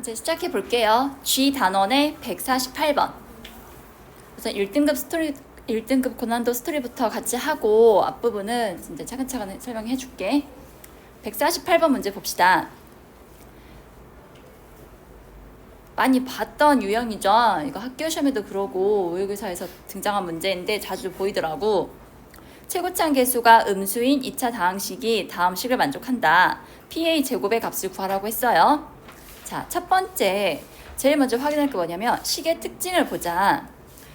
이제 시작해 볼게요. G 단원의 148번. 우선 1등급 고난도 스토리부터 같이 하고 앞부분은 이제 차근차근 설명해 줄게. 148번 문제 봅시다. 많이 봤던 유형이죠. 이거 학교 시험에도 그러고 의료교사에서 등장한 문제인데 자주 보이더라고. 최고차 계수가 음수인 2차 다항식이 다음 식을 만족한다. PA 제곱의 값을 구하라고 했어요. 자, 첫 번째 제일 먼저 확인할 게 뭐냐면 식의 특징을 보자.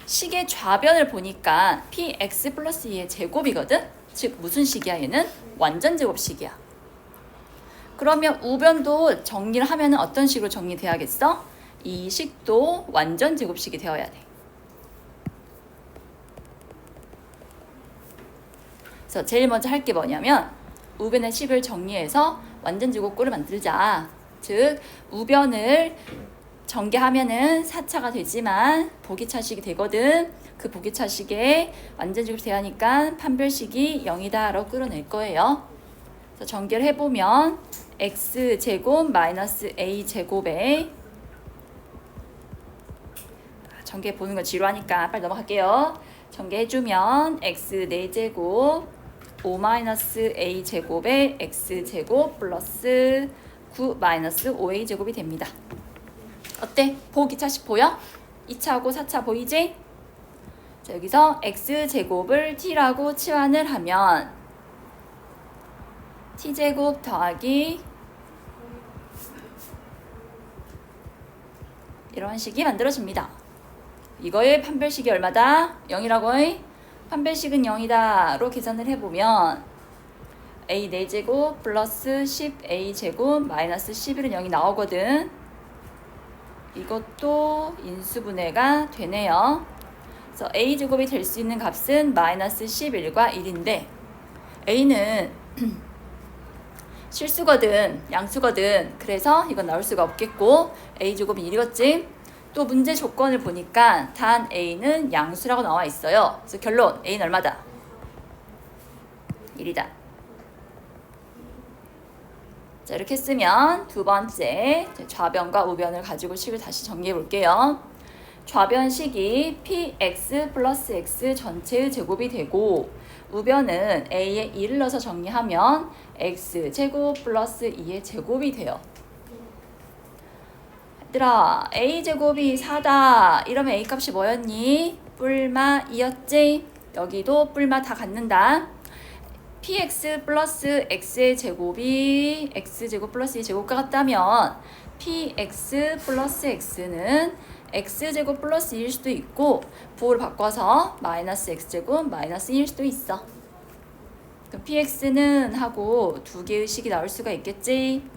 식의 좌변을 보니까 px 플러스 2의 제곱이거든. 즉 무슨 식이야? 얘는 완전 제곱식이야. 그러면 우변도 정리를 하면 어떤 식으로 정리돼야겠어? 이 식도 완전 제곱식이 되어야 돼. 그래서 제일 먼저 할 게 뭐냐면 우변의 식을 정리해서 완전 제곱꼴을 만들자. 즉 우변을 전개하면은 4차가 되지만 보기차식이 되거든. 그 보기차식에 완전 제곱이 돼야 하니까 판별식이 0이다 라고 끌어낼 거예요. 그래서 전개를 해보면 x제곱 마이너스 a제곱에 전개 보는 거 지루하니까 빨리 넘어갈게요. 전개해주면 x 4제곱 5-a제곱에 x제곱 플러스 9-5a제곱이 됩니다. 어때? 보기차식 보여? 2차하고 4차 보이지? 자, 여기서 x제곱을 t라고 치환을 하면 t제곱 더하기 이런 식이 만들어집니다. 이거의 판별식이 얼마다? 0이라고? 판별식은 0이다 로 계산을 해보면 a 4제곱 플러스 10a제곱 마이너스 11은 0이 나오거든. 이것도 인수분해가 되네요. 그래서 a제곱이 될 수 있는 값은 마이너스 11과 1인데 a는 실수거든, 양수거든. 그래서 이건 나올 수가 없겠고 a제곱은 1이겠지. 또 문제 조건을 보니까 단 a는 양수라고 나와 있어요. 그래서 결론 a는 얼마다? 1이다. 자, 이렇게 쓰면 두 번째 좌변과 우변을 가지고 식을 다시 정리해 볼게요. 좌변식이 px 플러스 x 전체의 제곱이 되고 우변은 a에 2를 넣어서 정리하면 x제곱 플러스 2의 제곱이 돼요. 얘들아, a제곱이 4다. 이러면 a값이 뭐였니? 뿔마 2였지? 여기도 뿔마 다 갖는다. px 플러스 x의 제곱이 x제곱 플러스 2제곱과 같다면 px 플러스 x는 x제곱 플러스 2일 수도 있고 부호를 바꿔서 마이너스 x제곱 마이너스 1일 수도 있어. 그럼 px는 하고 두 개의 식이 나올 수가 있겠지?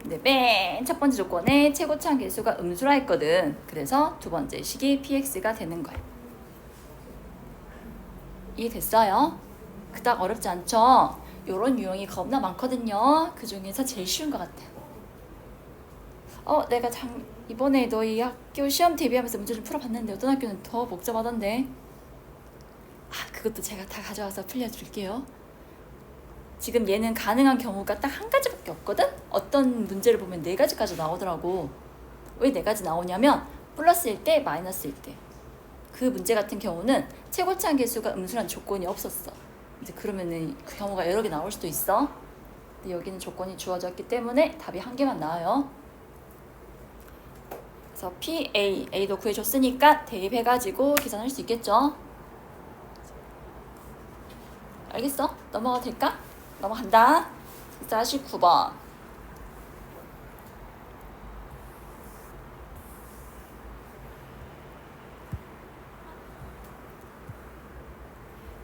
네, 맨 첫 번째 조건에 최고차 계수가 음수라 했거든. 그래서 두 번째 식이 px가 되는 거야. 이해됐어요? 그닥 어렵지 않죠? 요런 유형이 겁나 많거든요. 그 중에서 제일 쉬운 것 같아요. 내가 이번에 너희 학교 시험 대비하면서 문제 좀 풀어봤는데 어떤 학교는 더 복잡하던데. 그것도 제가 다 가져와서 풀려줄게요. 지금 얘는 가능한 경우가 딱 한 가지밖에 없거든? 어떤 문제를 보면 4가지까지 나오더라고. 왜 4가지 나오냐면 플러스일 때, 마이너스일 때. 그 문제 같은 경우는 최고차 계수가 음수란 조건이 없었어. 이제 그러면은 그 경우가 여러 개 나올 수도 있어. 근데 여기는 조건이 주어졌기 때문에 답이 한 개만 나와요. 그래서 a도 구해줬으니까 대입해가지고 계산할 수 있겠죠. 알겠어? 넘어가도 될까? 넘어간다. 49번.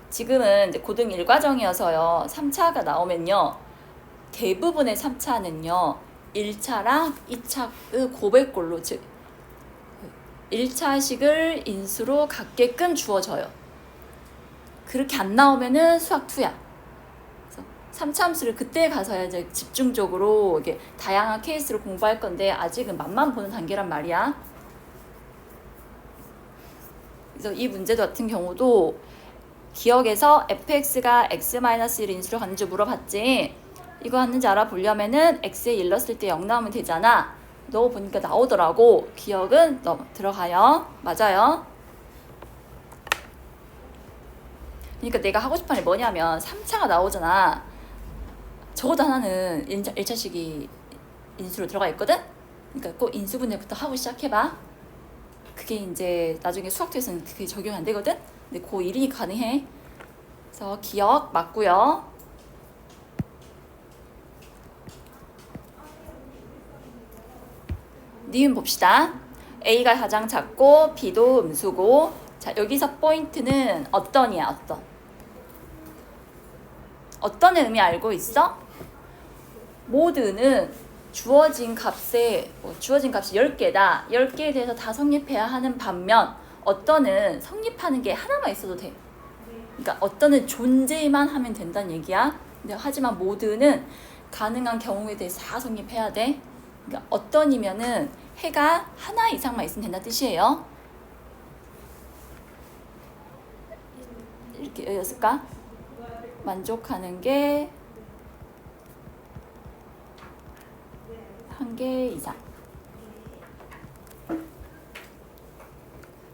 지금은 이제 고등 1과정이어서요. 3차가 나오면요. 대부분의 3차는요. 1차랑 2차의 고백꼴로, 즉 1차식을 인수로 갖게끔 주어져요. 그렇게 안 나오면은 수학 2야. 그래서 3차 함수를 그때 가서야 이제 집중적으로 이게 다양한 케이스로 공부할 건데 아직은 맛만 보는 단계란 말이야. 그래서 이 문제 같은 경우도 기억에서 fx가 x-1 인수로 가는지 물어봤지. 이거 왔는지 알아보려면은 x에 1 넣었을 때 0 나오면 되잖아. 넣어보니까 나오더라고. 기억은 들어가요. 맞아요. 그러니까 내가 하고 싶은 게 뭐냐면 3차가 나오잖아. 적어도 하나는 1차식이 인수로 들어가 있거든? 그러니까 꼭 인수분해부터 하고 시작해봐. 그게 이제 나중에 수학투에서는 그게 적용이 안 되거든? 근데 고1이니 가능해. 그래서 기억 맞고요. 니은 봅시다. A가 가장 작고 B도 음수고. 자, 여기서 포인트는 어떤이야? 어떤의 의미 알고 있어? 모드는 주어진 값이 10개다. 10개에 대해서 다 성립해야 하는 반면 어떤은 성립하는 게 하나만 있어도 돼. 그러니까 어떤은 존재만 하면 된다는 얘기야. 근데 하지만 모드는 가능한 경우에 대해서 다 성립해야 돼. 그러니까 어떤이면은 해가 하나 이상만 있으면 된다는 뜻이에요. 이렇게 여기였을까? 만족하는 게 한 개 이상.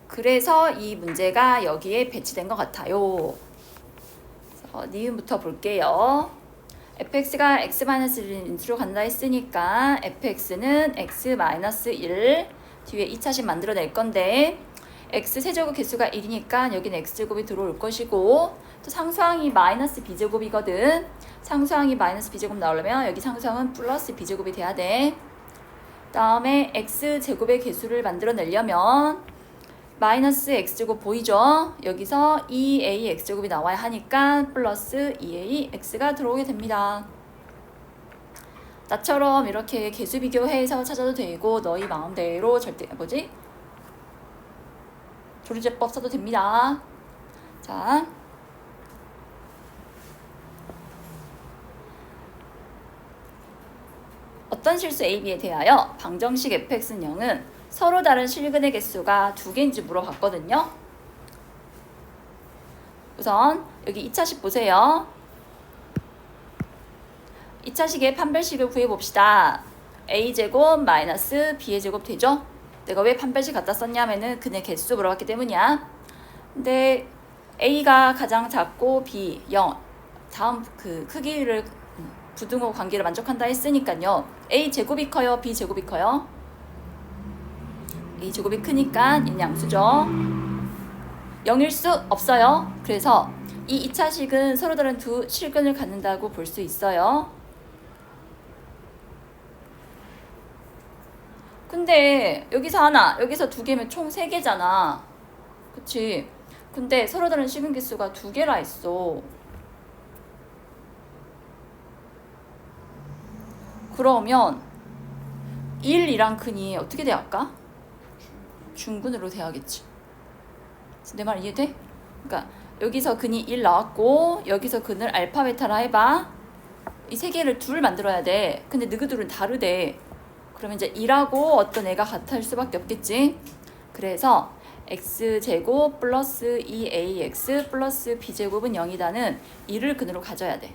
그래서 이 문제가 여기에 배치된 것 같아요. 그래서 니은부터 볼게요. fx가 x-1을 인수로 간다 했으니까 fx는 x-1 뒤에 2차식 만들어낼 건데 x 세제곱 개수가 1이니까 여기는 x제곱이 들어올 것이고 또 상수항이 마이너스 b제곱이거든. 상수항이 마이너스 b제곱 나오려면 여기 상수항은 플러스 b제곱이 돼야 돼. 다음에 x제곱의 개수를 만들어내려면 마이너스 x제곱 보이죠? 여기서 2a x제곱이 나와야 하니까 플러스 2a x가 들어오게 됩니다. 나처럼 이렇게 개수 비교해서 찾아도 되고 너희 마음대로 조리제법 써도 됩니다. 자, 어떤 실수 A, B에 대하여 방정식 fx는 0은 서로 다른 실근의 개수가 2개인지 물어봤거든요. 우선 여기 2차식 보세요. 2차식의 판별식을 구해봅시다. a제곱 마이너스 b의 제곱 되죠? 내가 왜 판별식 갖다 썼냐면은 그네 개수 물어봤기 때문이야. 근데 a가 가장 작고 b 0 다음 그 크기를 부등호 관계를 만족한다 했으니까요. a 제곱이 커요, b 제곱이 커요? a 제곱이 크니까 인양수죠. 0일 수 없어요. 그래서 이 2차식은 서로 다른 두 실근을 갖는다고 볼 수 있어요. 근데 여기서 하나, 여기서 2개면 총 3개잖아. 그치? 근데 서로 다른 실근 개수가 2개라 했어. 그러면 1이랑 근이 어떻게 돼야할까? 중근으로 돼야겠지. 내 말 이해돼? 그러니까 여기서 근이 1 나왔고 여기서 근을 알파 베타라 해봐. 이 세 개를 둘 만들어야 돼. 근데 너희들은 다르대. 그러면 이제 1하고 어떤 애가 같을 수밖에 없겠지. 그래서 x제곱 플러스 2ax 플러스 b제곱은 0이다는 1을 근으로 가져야 돼.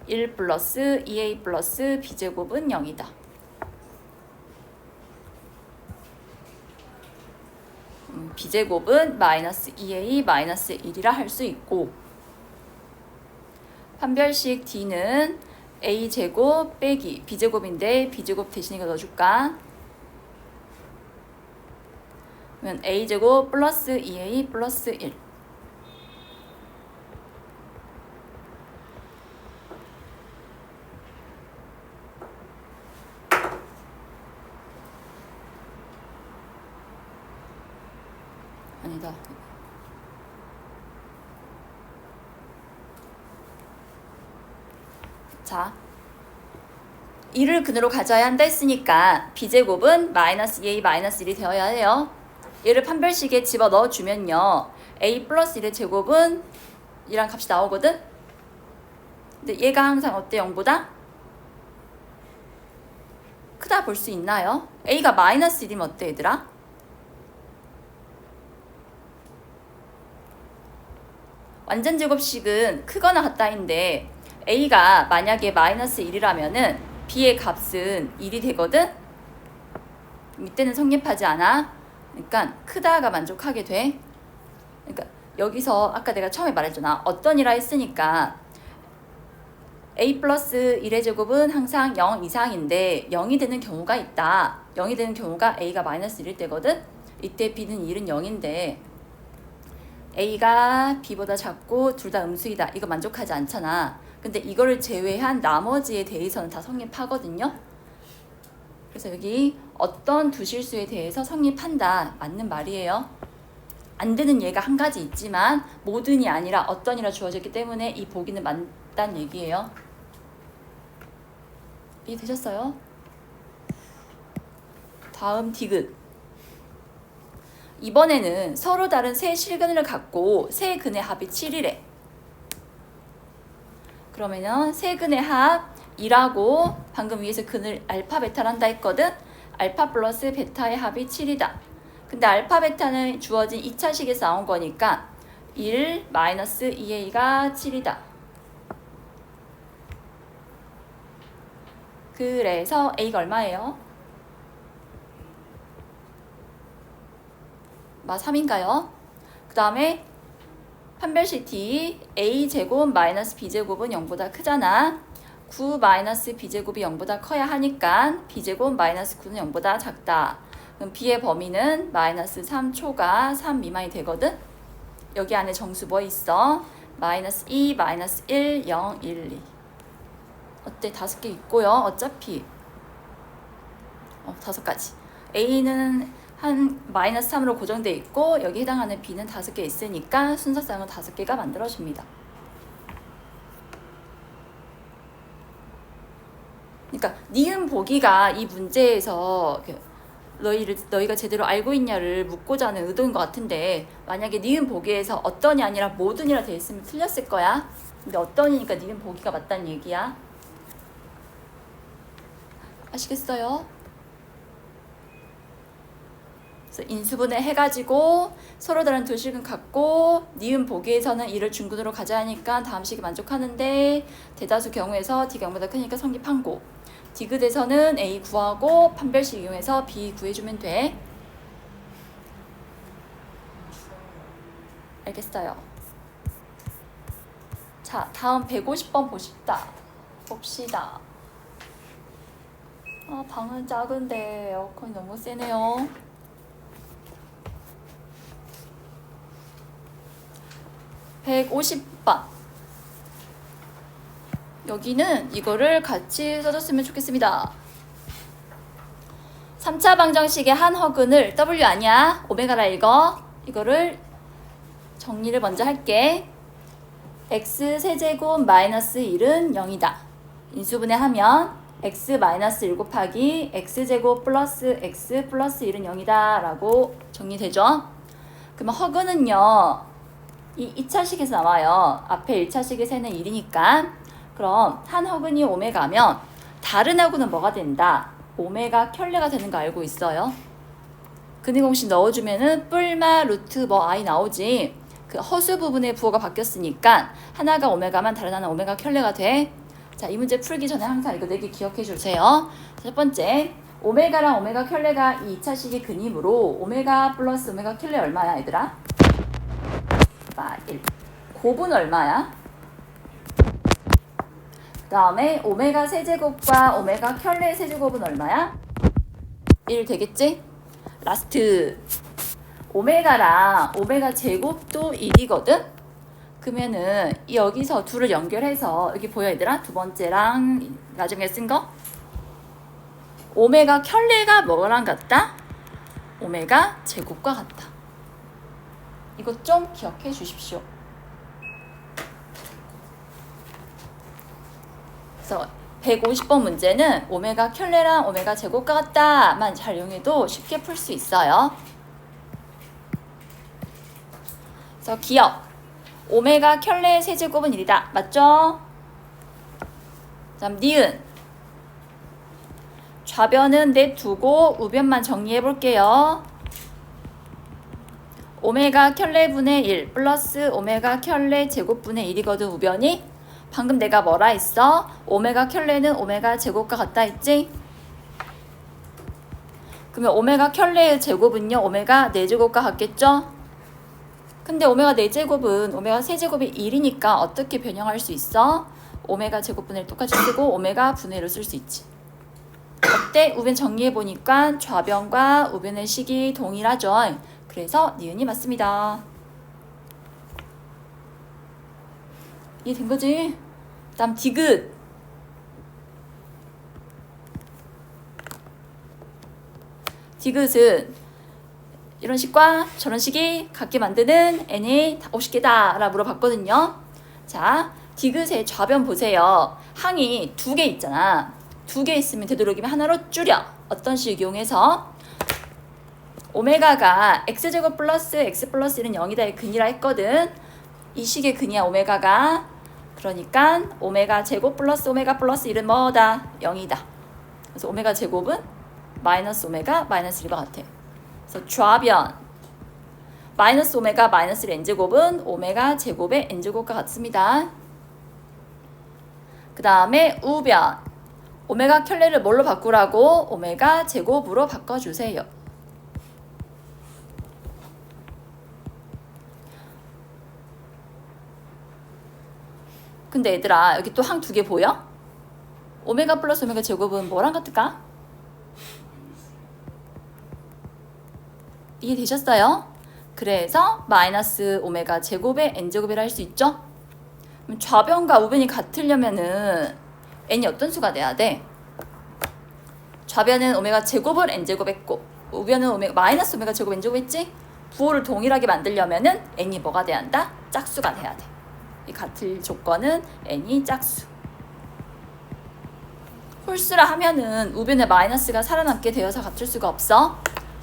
1 플러스 2a 플러스 b제곱은 0이다. b제곱은 마이너스 2a 마이너스 1이라 할 수 있고 판별식 d는 a제곱 빼기 b제곱인데 b제곱 대신 이거 넣어줄까? 그러면 a제곱 플러스 2a 플러스 1 아니다. 자, 1을 근으로 가져야 한다 했으니까 b제곱은 마이너스 2a 마이너스 1이 되어야 해요. 얘를 판별식에 집어넣어 주면요. a 플러스 1의 제곱은 이랑 값이 나오거든? 근데 얘가 항상 어때? 0보다? 크다 볼 수 있나요? a가 마이너스 1이면 어때 얘들아? 완전 제곱식은 크거나 같다인데 A가 만약에 마이너스 1이라면은 B의 값은 1이 되거든? 이때는 성립하지 않아. 그러니까 크다가 만족하게 돼. 그러니까 여기서 아까 내가 처음에 말했잖아. 어떤 이라 했으니까 A 플러스 1의 제곱은 항상 0 이상인데 0이 되는 경우가 있다. 0이 되는 경우가 A가 마이너스 1일 때거든. 이때 B는 1은 0인데 A가 B보다 작고 둘 다 음수이다. 이거 만족하지 않잖아. 근데 이거를 제외한 나머지에 대해서는 다 성립하거든요. 그래서 여기 어떤 두 실수에 대해서 성립한다. 맞는 말이에요. 안 되는 예가 한 가지 있지만 모든이 아니라 어떤이라 주어졌기 때문에 이 보기는 맞다는 얘기예요. 이해되셨어요? 다음 디귿. 이번에는 서로 다른 세 실근을 갖고 세 근의 합이 7이래. 그러면은 세 근의 합 2라고 방금 위에서 근을 알파 베타를 한다 했거든. 알파 플러스 베타의 합이 7이다. 근데 알파 베타는 주어진 2차식에서 나온 거니까 1 마이너스 2a가 7이다. 그래서 a가 얼마예요? 3인가요? 그 다음에 판별식 D a제곱 마이너스 b제곱은 0보다 크잖아. 9 마이너스 b제곱이 0보다 커야 하니까 b제곱 마이너스 9는 0보다 작다. 그럼 b의 범위는 마이너스 3초가 3 미만이 되거든. 여기 안에 정수 뭐 있어? 마이너스 2, 마이너스 1, 0, 1, 2. 어때? 5개 있고요. 어차피 5가지. a는 한 마이너스 3으로 고정돼 있고 여기 해당하는 b는 5개 있으니까 순서상은 5개가 만들어집니다. 그러니까 니은 보기가 이 문제에서 너희가 제대로 알고 있냐를 묻고자 하는 의도인 것 같은데 만약에 니은 보기에서 어떤이 아니라 모든이라 돼 있으면 틀렸을 거야. 근데 어떤이니까 니은 보기가 맞다는 얘기야. 아시겠어요? 그래서 인수분해 해가지고 서로 다른 두 식은 같고 니은 보기에서는 이를 중근으로 가져야 하니까 다음 식이 만족하는데 대다수 경우에서 D가 0보다 크니까 성립한고 디귿에서는 A 구하고 판별식 이용해서 B 구해주면 돼. 알겠어요. 자, 다음 150번 봅시다. 방은 작은데 에어컨이 너무 세네요. (150번) 여기는 이거를 같이 써줬으면 좋겠습니다. 3차 방정식의 한 허근을 W 아니야? 오메가라 읽어. 이거를 정리를 먼저 할게. x 세제곱 마이너스 1은 0이다. 인수분해하면 x 마이너스 1 곱하기 x제곱 플러스 x 플러스 1은 0이다 라고 정리되죠? 그러면 허근은요 이 2차식에서 나와요. 앞에 1차식의 세는 1이니까 그럼 한 허근이 오메가면 다른 허근은 뭐가 된다? 오메가 켤레가 되는 거 알고 있어요? 근위공식 넣어주면은 뿔마 루트 i 나오지. 그 허수 부분의 부호가 바뀌었으니까 하나가 오메가만 다른 하나는 오메가 켤레가 돼. 자, 이 문제 풀기 전에 항상 이거 4개 기억해 주세요. 첫 번째, 오메가랑 오메가 켤레가 이 2차식의 근이므로 오메가 플러스 오메가 켤레 얼마야 얘들아? 1. 곱은 얼마야? 그 다음에 오메가 세제곱과 오메가 켤레 세제곱은 얼마야? 1 되겠지? 라스트 오메가랑 오메가 제곱도 1이거든? 그러면은 여기서 둘을 연결해서 여기 보여 얘들아? 두 번째랑 나중에 쓴 거? 오메가 켤레가 뭐랑 같다? 오메가 제곱과 같다. 이거 좀 기억해 주십시오. 그래서 150번 문제는 오메가 켤레랑 오메가 제곱과 같다만 잘 이용해도 쉽게 풀 수 있어요. 그래서 기억. 오메가 켤레 세제곱은 1이다. 맞죠? 다음 니은. 좌변은 내두고 우변만 정리해 볼게요. 오메가 켤레 분의 1 플러스 오메가 켤레 제곱분의 1이거든 우변이. 방금 내가 뭐라 했어? 오메가 켤레는 오메가 제곱과 같다 했지? 그러면 오메가 켤레의 제곱은요 오메가 4제곱과 같겠죠? 근데 오메가 4제곱은 오메가 세제곱이 1이니까 어떻게 변형할 수 있어? 오메가 제곱분의 1 똑같이 쓰고 오메가 분의 1로 쓸 수 있지. 어때? 우변 정리해보니까 좌변과 우변의 식이 동일하죠. 그래서 니은이 맞습니다. 이해된 거지? 다음 디귿. 디귿은 이런 식과 저런 식이 같게 만드는 n이 50개다 라고 물어봤거든요. 자, 디귿의 좌변 보세요. 항이 2개 있잖아. 2개 있으면 되도록이면 하나로 줄여. 어떤 식 이용해서 오메가가 x제곱 플러스 x 플러스 1은 0이다의 근이라 했거든. 이 식의 근이야 오메가가. 그러니까 오메가 제곱 플러스 오메가 플러스 1은 뭐다? 0이다. 그래서 오메가 제곱은 마이너스 오메가 마이너스 1과 같아. 그래서 좌변 마이너스 오메가 마이너스 1 n제곱은 오메가 제곱의 n제곱과 같습니다. 그 다음에 우변 오메가 켤레를 뭘로 바꾸라고? 오메가 제곱으로 바꿔주세요. 근데 얘들아 여기 또 항 2개 보여? 오메가 플러스 오메가 제곱은 뭐랑 같을까? 이해되셨어요? 그래서 마이너스 오메가 제곱의 n제곱이라 할 수 있죠? 그럼 좌변과 우변이 같으려면은 n이 어떤 수가 돼야 돼? 좌변은 오메가 제곱을 n제곱 했고 우변은 오메가 마이너스 오메가 제곱 n제곱 했지? 부호를 동일하게 만들려면은 n이 뭐가 돼야 한다? 짝수가 돼야 돼. 이 같을 조건은 n이 짝수. 홀수라 하면은 우변에 마이너스가 살아남게 되어서 같을 수가 없어.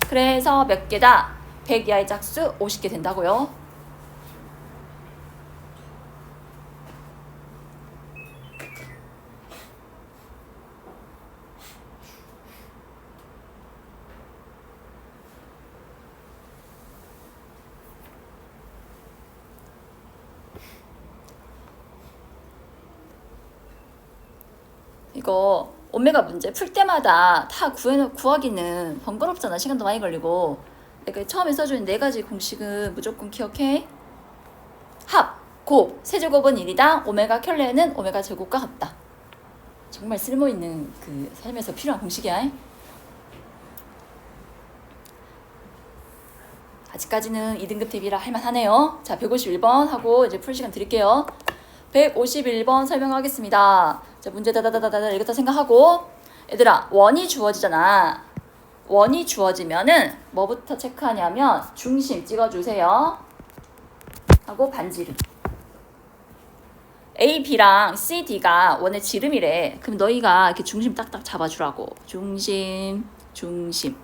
그래서 몇 개다? 100 이하의 짝수 50개 된다고요. 이거 오메가 문제 풀 때마다 다 구하기는 번거롭잖아. 시간도 많이 걸리고. 내가 처음에 써준 4가지 공식은 무조건 기억해. 합, 곱, 세제곱은 1이다. 오메가 켤레는 오메가 제곱과 같다. 정말 쓸모있는 그 삶에서 필요한 공식이야. 아직까지는 2등급 대비라 할만하네요. 자, 151번 하고 이제 풀 시간 드릴게요. 151번 설명하겠습니다. 자, 문제 다다다다다 읽었다 생각하고. 얘들아, 원이 주어지잖아. 원이 주어지면은 뭐부터 체크하냐면 중심 찍어주세요. 하고 반지름. A, B랑 C, D가 원의 지름이래. 그럼 너희가 이렇게 중심 딱딱 잡아주라고. 중심, 중심.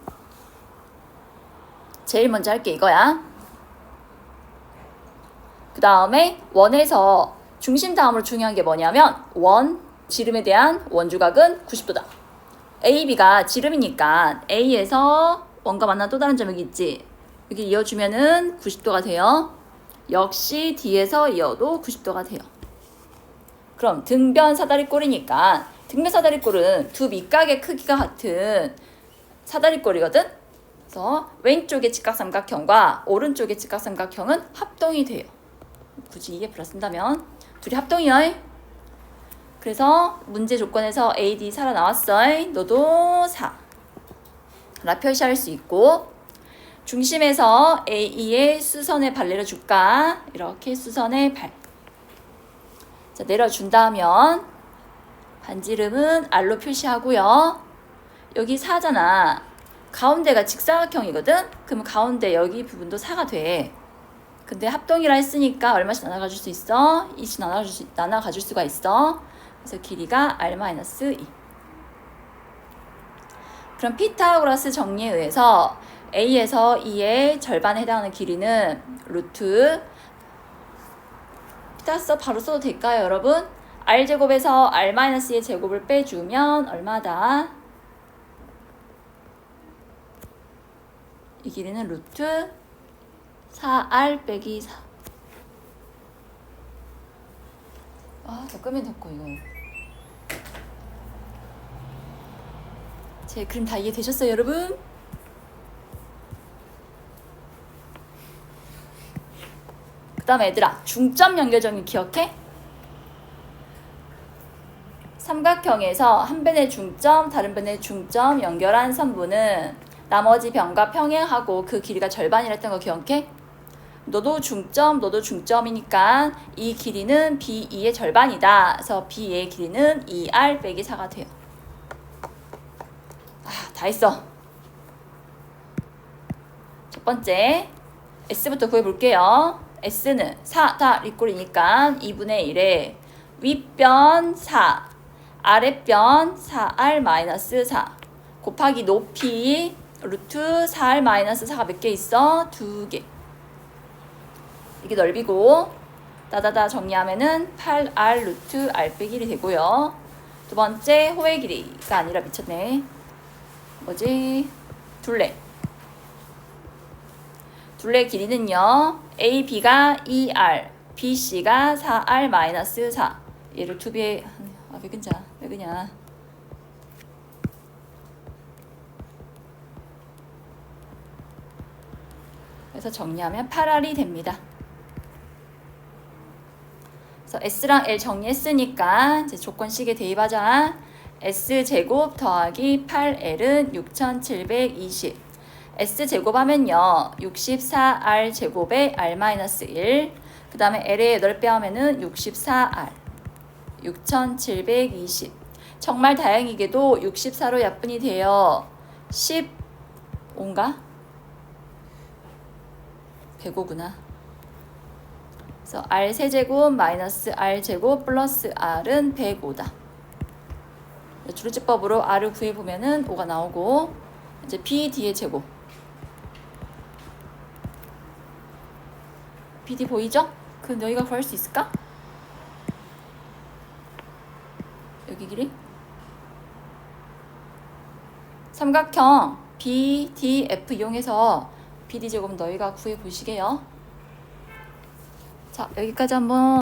제일 먼저 할게 이거야. 그 다음에 원에서 중심 다음으로 중요한 게 뭐냐면 원, 지름에 대한 원주각은 90도다. A, B가 지름이니까 A에서 원과 만난 또 다른 점 여기 있지. 여기 이어주면은 90도가 돼요. 역시 D에서 이어도 90도가 돼요. 그럼 등변 사다리꼴이니까 등변 사다리꼴은 두 밑각의 크기가 같은 사다리꼴이거든. 그래서 왼쪽의 직각삼각형과 오른쪽의 직각삼각형은 합동이 돼요. 굳이 이게 플러스인다면 둘이 합동이야. 그래서 문제 조건에서 AD 살아나왔어. 너도 4 라 표시할 수 있고 중심에서 AE의 수선의 발 내려줄까? 이렇게 수선의 발. 자, 내려준다면 반지름은 R로 표시하고요. 여기 4잖아. 가운데가 직사각형이거든? 그럼 가운데 여기 부분도 4가 돼. 근데 합동이라 했으니까 얼마씩 나눠가줄 수 있어? 2씩 나눠가줄 수가 있어. 그래서 길이가 R-2. 그럼 피타고라스 정리에 의해서 A에서 E의 절반에 해당하는 길이는 루트 피타서 바로 써도 될까요, 여러분? R제곱에서 R-2의 제곱을 빼주면 얼마다? 이 길이는 루트 4R 빼기 4. 더 끄면 됐고 이거. 제 그림 다 이해되셨어요, 여러분? 그 다음에 얘들아, 중점 연결점이 기억해? 삼각형에서 한 변의 중점, 다른 변의 중점 연결한 선분은 나머지 변과 평행하고 그 길이가 절반이라 했던 거 기억해? 너도 중점, 너도 중점이니까 이 길이는 B2의 절반이다. 그래서 B의 길이는 2R 빼기 4가 돼요. 다 했어. 첫 번째, S부터 구해볼게요. S는 4 다 윗골이니까 2분의 1에 윗변 4, 아랫변 4R-4 곱하기 높이 루트 4R-4가 몇 개 있어? 2개. 이게 넓이고 따다다 정리하면은 8R 루트 R 빼기 1이 되고요. 두 번째 호의 길이가 아니라 미쳤네. 뭐지? 둘레. 둘레 길이는요. AB가 2R, BC가 4R-4. 얘를 2배에 왜 근자? 왜 그냐? 그래서 정리하면 8R이 됩니다. 그래서 S랑 L 정리했으니까 이제 조건식에 대입하자. S제곱 더하기 8L은 6720. S제곱 하면요. 64R제곱에 R-1. 그 다음에 L에 8배 하면은 64R. 6720. 정말 다행히게도 64로 약분이 되어 15인가? 105구나. 그래서 R 세제곱 마이너스 R 제곱 플러스 R은 105다. 주루집법으로 R을 구해보면은 5가 나오고 이제 BD의 제곱. BD 보이죠? 그 너희가 구할 수 있을까? 여기 길이? 삼각형 BDF 이용해서 BD 제곱 너희가 구해보시게요. 자, 여기까지 한번